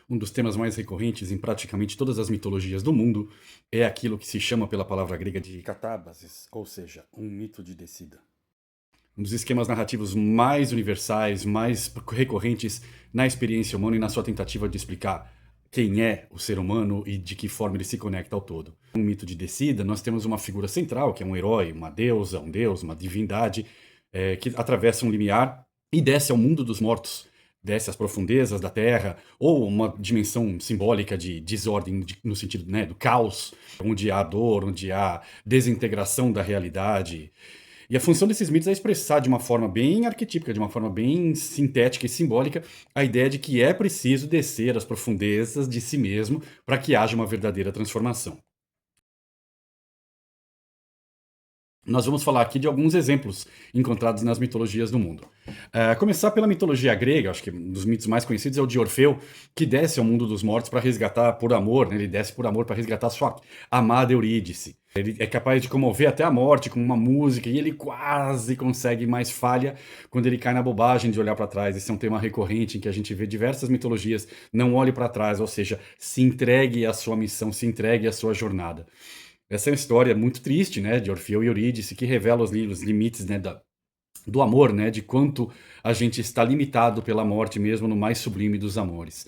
Um dos temas mais recorrentes em praticamente todas as mitologias do mundo é aquilo que se chama pela palavra grega de catábasis, ou seja, um mito de descida. Um dos esquemas narrativos mais universais, mais recorrentes na experiência humana e na sua tentativa de explicar quem é o ser humano e de que forma ele se conecta ao todo. No mito de descida, nós temos uma figura central, que é um herói, uma deusa, um deus, uma divindade, que atravessa um limiar e desce ao mundo dos mortos, desce às profundezas da Terra, ou uma dimensão simbólica de desordem, no sentido, né, do caos, onde há dor, onde há desintegração da realidade. E a função desses mitos é expressar de uma forma bem arquetípica, de uma forma bem sintética e simbólica, a ideia de que é preciso descer às profundezas de si mesmo para que haja uma verdadeira transformação. Nós vamos falar aqui de alguns exemplos encontrados nas mitologias do mundo. Começar pela mitologia grega, acho que um dos mitos mais conhecidos é o de Orfeu, que desce ao mundo dos mortos para resgatar por amor, né? Ele desce por amor para resgatar sua amada Eurídice. Ele é capaz de comover até a morte com uma música e ele quase consegue, mais falha quando ele cai na bobagem de olhar para trás. Esse é um tema recorrente em que a gente vê diversas mitologias. Não olhe para trás, ou seja, se entregue à sua missão, se entregue à sua jornada. Essa é uma história muito triste, né, de Orfeu e Eurídice, que revela os limites, né, do amor, né, de quanto a gente está limitado pela morte mesmo no mais sublime dos amores.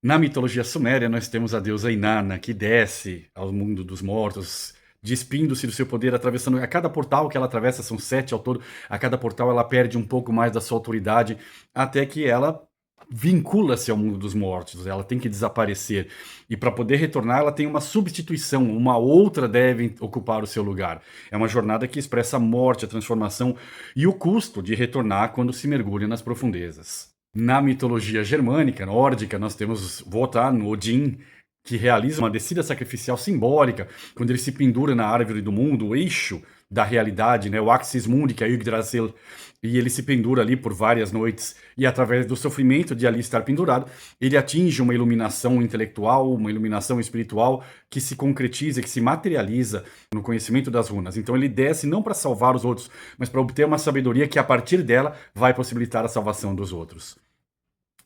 Na mitologia suméria, nós temos a deusa Inanna, que desce ao mundo dos mortos, despindo-se do seu poder, atravessando. A cada portal que ela atravessa, são 7 ao todo, a cada portal ela perde um pouco mais da sua autoridade, até que ela vincula-se ao mundo dos mortos, ela tem que desaparecer. E para poder retornar, ela tem uma substituição, uma outra deve ocupar o seu lugar. É uma jornada que expressa a morte, a transformação e o custo de retornar quando se mergulha nas profundezas. Na mitologia germânica, nórdica, nós temos Wotan, Odin, que realiza uma descida sacrificial simbólica, quando ele se pendura na árvore do mundo, o eixo da realidade, né, o Axis Mundi, que é Yggdrasil, e ele se pendura ali por várias noites, e através do sofrimento de ali estar pendurado, ele atinge uma iluminação intelectual, uma iluminação espiritual, que se concretiza, que se materializa no conhecimento das runas. Então ele desce não para salvar os outros, mas para obter uma sabedoria que a partir dela vai possibilitar a salvação dos outros.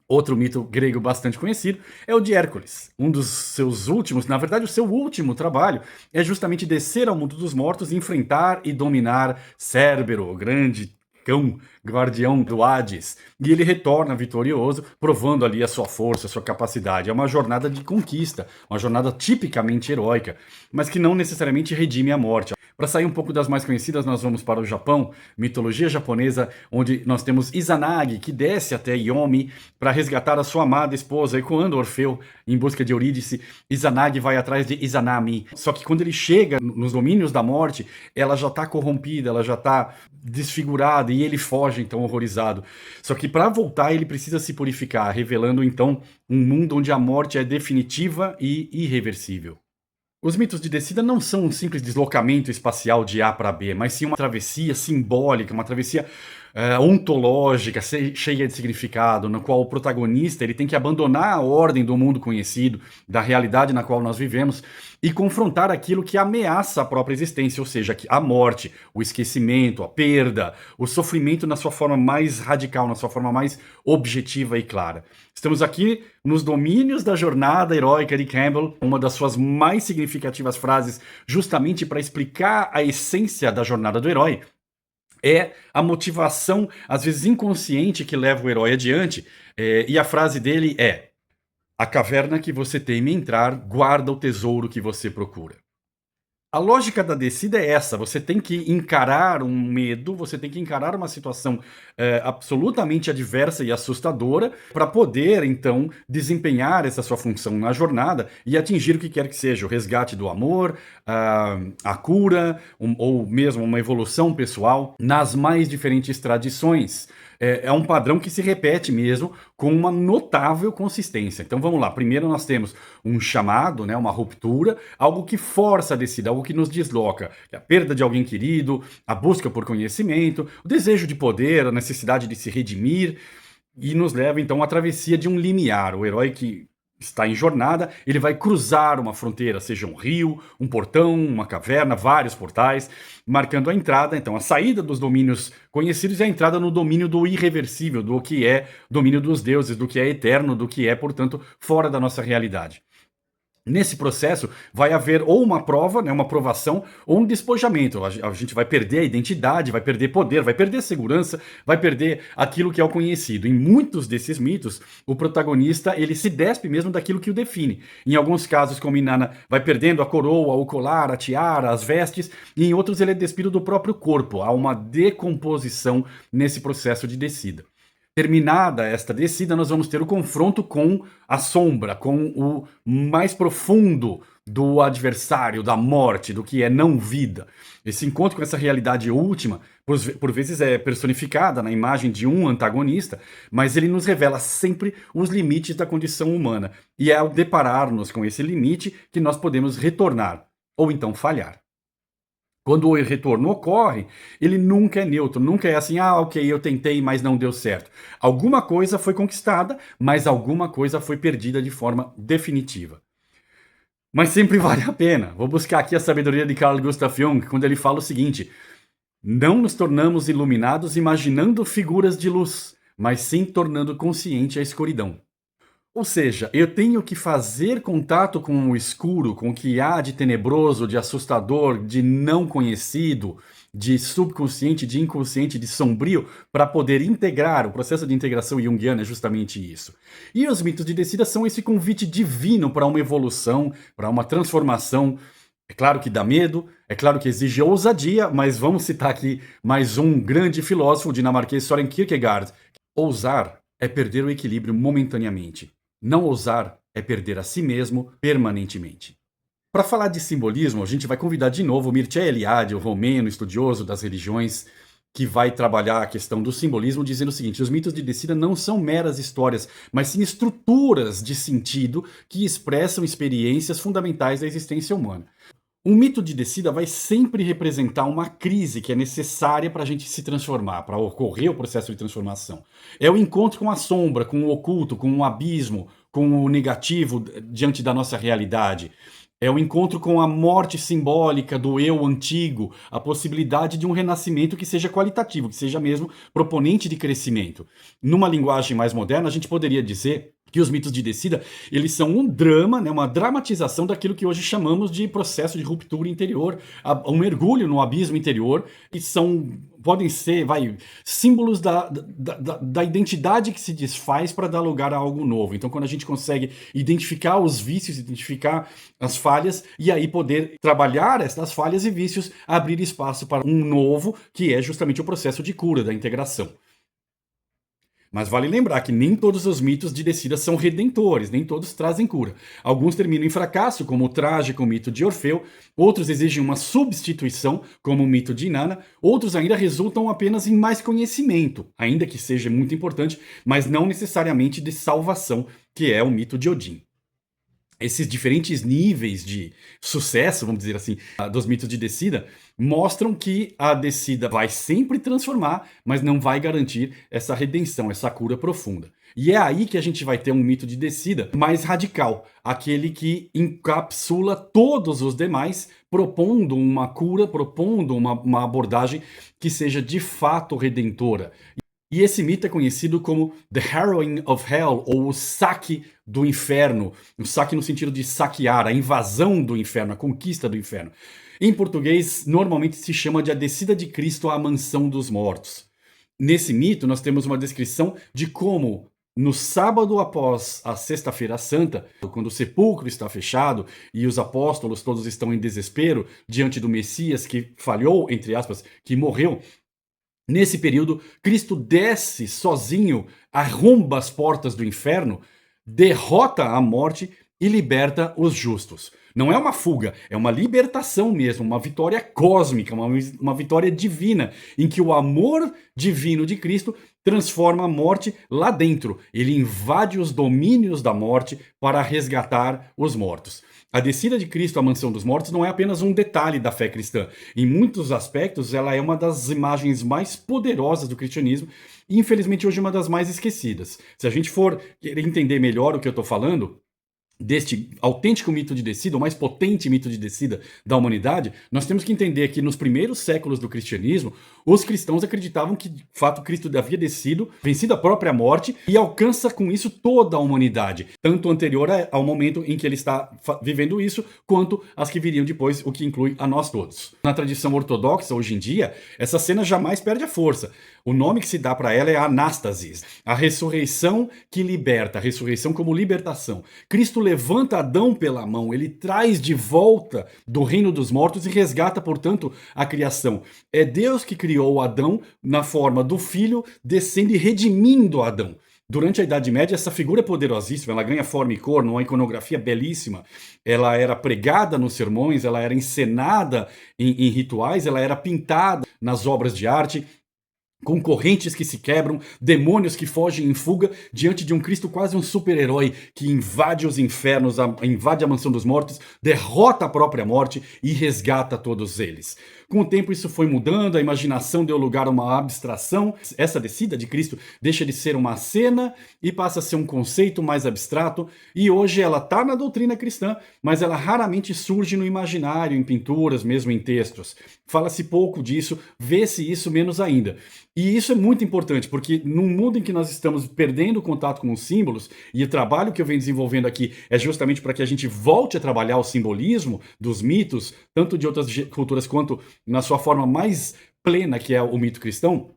Outro mito grego bastante conhecido é o de Hércules. Um dos seus últimos, na verdade, o seu último trabalho é justamente descer ao mundo dos mortos e enfrentar e dominar Cérbero, o grande cão guardião do Hades. E ele retorna vitorioso, provando ali a sua força, a sua capacidade. É uma jornada de conquista, uma jornada tipicamente heróica, mas que não necessariamente redime a morte. Para sair um pouco das mais conhecidas, nós vamos para o Japão, mitologia japonesa, onde nós temos Izanagi, que desce até Yomi para resgatar a sua amada esposa. E quando Orfeu, em busca de Eurídice, Izanagi vai atrás de Izanami. Só que quando ele chega nos domínios da morte, ela já está corrompida, ela já está desfigurada e ele foge então horrorizado. Só que para voltar ele precisa se purificar, revelando então um mundo onde a morte é definitiva e irreversível. Os mitos de descida não são um simples deslocamento espacial de A para B, mas sim uma travessia simbólica, uma travessia ontológica, cheia de significado, na qual o protagonista ele tem que abandonar a ordem do mundo conhecido, da realidade na qual nós vivemos, e confrontar aquilo que ameaça a própria existência, ou seja, a morte, o esquecimento, a perda, o sofrimento na sua forma mais radical, na sua forma mais objetiva e clara. Estamos aqui nos domínios da jornada heróica de Campbell, uma das suas mais significativas frases, justamente para explicar a essência da jornada do herói, é a motivação, às vezes inconsciente, que leva o herói adiante. E a frase dele é: a caverna que você teme entrar guarda o tesouro que você procura. A lógica da descida é essa: você tem que encarar um medo, você tem que encarar uma situação absolutamente adversa e assustadora para poder, então, desempenhar essa sua função na jornada e atingir o que quer que seja, o resgate do amor, a cura, ou mesmo uma evolução pessoal nas mais diferentes tradições. É um padrão que se repete mesmo com uma notável consistência. Então vamos lá, primeiro nós temos um chamado, né, uma ruptura, algo que força a descida, algo que nos desloca, a perda de alguém querido, a busca por conhecimento, o desejo de poder, a necessidade de se redimir, e nos leva então à travessia de um limiar, o herói que está em jornada, ele vai cruzar uma fronteira, seja um rio, um portão, uma caverna, vários portais, marcando a entrada, então a saída dos domínios conhecidos e a entrada no domínio do irreversível, do que é domínio dos deuses, do que é eterno, do que é, portanto, fora da nossa realidade. Nesse processo vai haver ou uma prova, né, uma provação, ou um despojamento. A gente vai perder a identidade, vai perder poder, vai perder segurança, vai perder aquilo que é o conhecido. Em muitos desses mitos, o protagonista ele se despe mesmo daquilo que o define. Em alguns casos, como Inanna, vai perdendo a coroa, o colar, a tiara, as vestes, e em outros ele é despido do próprio corpo. Há uma decomposição nesse processo de descida. Terminada esta descida, nós vamos ter o confronto com a sombra, com o mais profundo do adversário, da morte, do que é não vida. Esse encontro com essa realidade última, por vezes é personificada na imagem de um antagonista, mas ele nos revela sempre os limites da condição humana. E é ao deparar-nos com esse limite que nós podemos retornar, ou então falhar. Quando o retorno ocorre, ele nunca é neutro, nunca é assim, ok, eu tentei, mas não deu certo. Alguma coisa foi conquistada, mas alguma coisa foi perdida de forma definitiva. Mas sempre vale a pena. Vou buscar aqui a sabedoria de Carl Gustav Jung, quando ele fala o seguinte: não nos tornamos iluminados imaginando figuras de luz, mas sim tornando consciente a escuridão. Ou seja, eu tenho que fazer contato com o escuro, com o que há de tenebroso, de assustador, de não conhecido, de subconsciente, de inconsciente, de sombrio, para poder integrar. O processo de integração junguiana é justamente isso. E os mitos de descida são esse convite divino para uma evolução, para uma transformação. É claro que dá medo, é claro que exige ousadia, mas vamos citar aqui mais um grande filósofo, o dinamarquês Søren Kierkegaard. Ousar é perder o equilíbrio momentaneamente. Não ousar é perder a si mesmo permanentemente. Para falar de simbolismo, a gente vai convidar de novo o Mircea Eliade, o romeno estudioso das religiões, que vai trabalhar a questão do simbolismo, dizendo o seguinte: os mitos de descida não são meras histórias, mas sim estruturas de sentido que expressam experiências fundamentais da existência humana. Um mito de descida vai sempre representar uma crise que é necessária para a gente se transformar, para ocorrer o processo de transformação. É o encontro com a sombra, com o oculto, com o abismo, com o negativo diante da nossa realidade. É o encontro com a morte simbólica do eu antigo, a possibilidade de um renascimento que seja qualitativo, que seja mesmo proponente de crescimento. Numa linguagem mais moderna, a gente poderia dizer que os mitos de descida, eles são um drama, né, uma dramatização daquilo que hoje chamamos de processo de ruptura interior, um mergulho no abismo interior, e podem ser, símbolos da identidade que se desfaz para dar lugar a algo novo. Então, quando a gente consegue identificar os vícios, identificar as falhas, e aí poder trabalhar essas falhas e vícios, abrir espaço para um novo, que é justamente o processo de cura, da integração. Mas vale lembrar que nem todos os mitos de descida são redentores, nem todos trazem cura. Alguns terminam em fracasso, como o trágico mito de Orfeu, outros exigem uma substituição, como o mito de Inanna, outros ainda resultam apenas em mais conhecimento, ainda que seja muito importante, mas não necessariamente de salvação, que é o mito de Odin. Esses diferentes níveis de sucesso, vamos dizer assim, dos mitos de descida, mostram que a descida vai sempre transformar, mas não vai garantir essa redenção, essa cura profunda. E é aí que a gente vai ter um mito de descida mais radical, aquele que encapsula todos os demais, propondo uma cura, propondo uma abordagem que seja de fato redentora. E esse mito é conhecido como The Harrowing of Hell, ou o saque do inferno. O saque no sentido de saquear, a invasão do inferno, a conquista do inferno. Em português, normalmente se chama de a descida de Cristo à mansão dos mortos. Nesse mito, nós temos uma descrição de como, no sábado após a Sexta-feira Santa, quando o sepulcro está fechado e os apóstolos todos estão em desespero diante do Messias que falhou, entre aspas, que morreu, nesse período, Cristo desce sozinho, arromba as portas do inferno, derrota a morte e liberta os justos. Não é uma fuga, é uma libertação mesmo, uma vitória cósmica, uma vitória divina, em que o amor divino de Cristo transforma a morte lá dentro. Ele invade os domínios da morte para resgatar os mortos. A descida de Cristo à mansão dos mortos não é apenas um detalhe da fé cristã. Em muitos aspectos, ela é uma das imagens mais poderosas do cristianismo e, infelizmente, hoje uma das mais esquecidas. Se a gente for querer entender melhor o que eu estou falando, deste autêntico mito de descida, o mais potente mito de descida da humanidade, nós temos que entender que nos primeiros séculos do cristianismo, os cristãos acreditavam que, de fato, Cristo havia descido, vencido a própria morte e alcança com isso toda a humanidade, tanto anterior ao momento em que ele está vivendo isso, quanto as que viriam depois, o que inclui a nós todos. Na tradição ortodoxa, hoje em dia, essa cena jamais perde a força. O nome que se dá para ela é Anástasis, a ressurreição que liberta, a ressurreição como libertação. Cristo levanta Adão pela mão, ele traz de volta do reino dos mortos e resgata, portanto, a criação. É Deus que criou Adão na forma do Filho, descendo e redimindo Adão. Durante a Idade Média, essa figura é poderosíssima, ela ganha forma e cor, numa iconografia belíssima. Ela era pregada nos sermões, ela era encenada em rituais, ela era pintada nas obras de arte, com correntes que se quebram, demônios que fogem em fuga diante de um Cristo quase um super-herói que invade os infernos, invade a mansão dos mortos, derrota a própria morte e resgata todos eles. Com o tempo isso foi mudando, a imaginação deu lugar a uma abstração. Essa descida de Cristo deixa de ser uma cena e passa a ser um conceito mais abstrato, e hoje ela está na doutrina cristã, mas ela raramente surge no imaginário, em pinturas, mesmo em textos. Fala-se pouco disso, vê-se isso menos ainda. E isso é muito importante, porque num mundo em que nós estamos perdendo o contato com os símbolos, e o trabalho que eu venho desenvolvendo aqui é justamente para que a gente volte a trabalhar o simbolismo dos mitos, tanto de outras culturas quanto na sua forma mais plena, que é o mito cristão,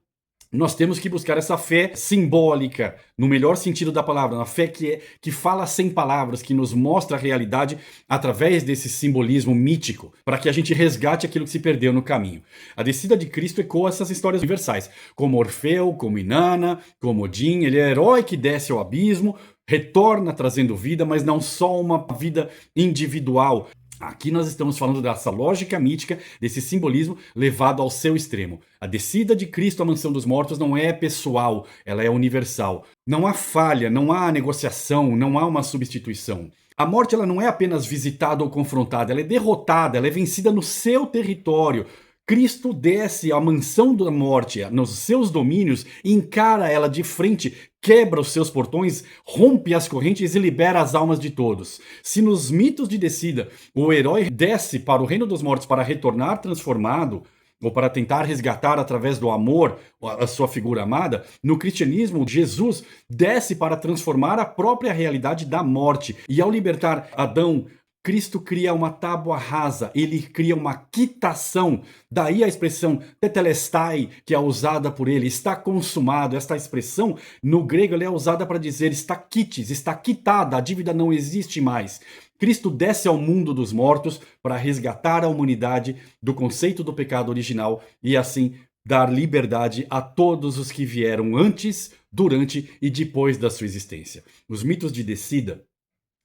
nós temos que buscar essa fé simbólica, no melhor sentido da palavra, uma fé que fala sem palavras, que nos mostra a realidade através desse simbolismo mítico, para que a gente resgate aquilo que se perdeu no caminho. A descida de Cristo ecoa essas histórias universais, como Orfeu, como Inanna, como Odin. Ele é herói que desce ao abismo, retorna trazendo vida, mas não só uma vida individual. Aqui nós estamos falando dessa lógica mítica, desse simbolismo levado ao seu extremo. A descida de Cristo à mansão dos mortos não é pessoal, ela é universal. Não há falha, não há negociação, não há uma substituição. A morte ela não é apenas visitada ou confrontada, ela é derrotada, ela é vencida no seu território. Cristo desce à mansão da morte, nos seus domínios, encara ela de frente, quebra os seus portões, rompe as correntes e libera as almas de todos. Se nos mitos de descida o herói desce para o reino dos mortos para retornar transformado, ou para tentar resgatar através do amor a sua figura amada, no cristianismo, Jesus desce para transformar a própria realidade da morte. E ao libertar Adão, Cristo cria uma tábua rasa, ele cria uma quitação. Daí a expressão tetelestai, que é usada por ele, está consumado. Esta expressão, no grego, ela é usada para dizer está quites, está quitada, a dívida não existe mais. Cristo desce ao mundo dos mortos para resgatar a humanidade do conceito do pecado original e assim dar liberdade a todos os que vieram antes, durante e depois da sua existência. Os mitos de descida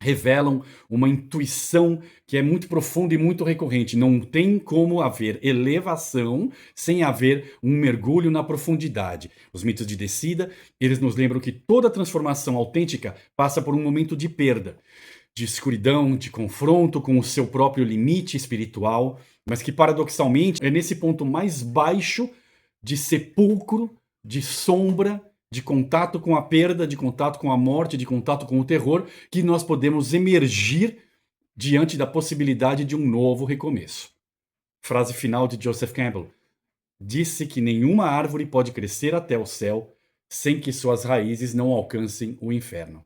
revelam uma intuição que é muito profunda e muito recorrente. Não tem como haver elevação sem haver um mergulho na profundidade. Os mitos de descida, eles nos lembram que toda transformação autêntica passa por um momento de perda, de escuridão, de confronto com o seu próprio limite espiritual, mas que paradoxalmente é nesse ponto mais baixo de sepulcro, de sombra, de contato com a perda, de contato com a morte, de contato com o terror, que nós podemos emergir diante da possibilidade de um novo recomeço. Frase final de Joseph Campbell. Disse que nenhuma árvore pode crescer até o céu sem que suas raízes não alcancem o inferno.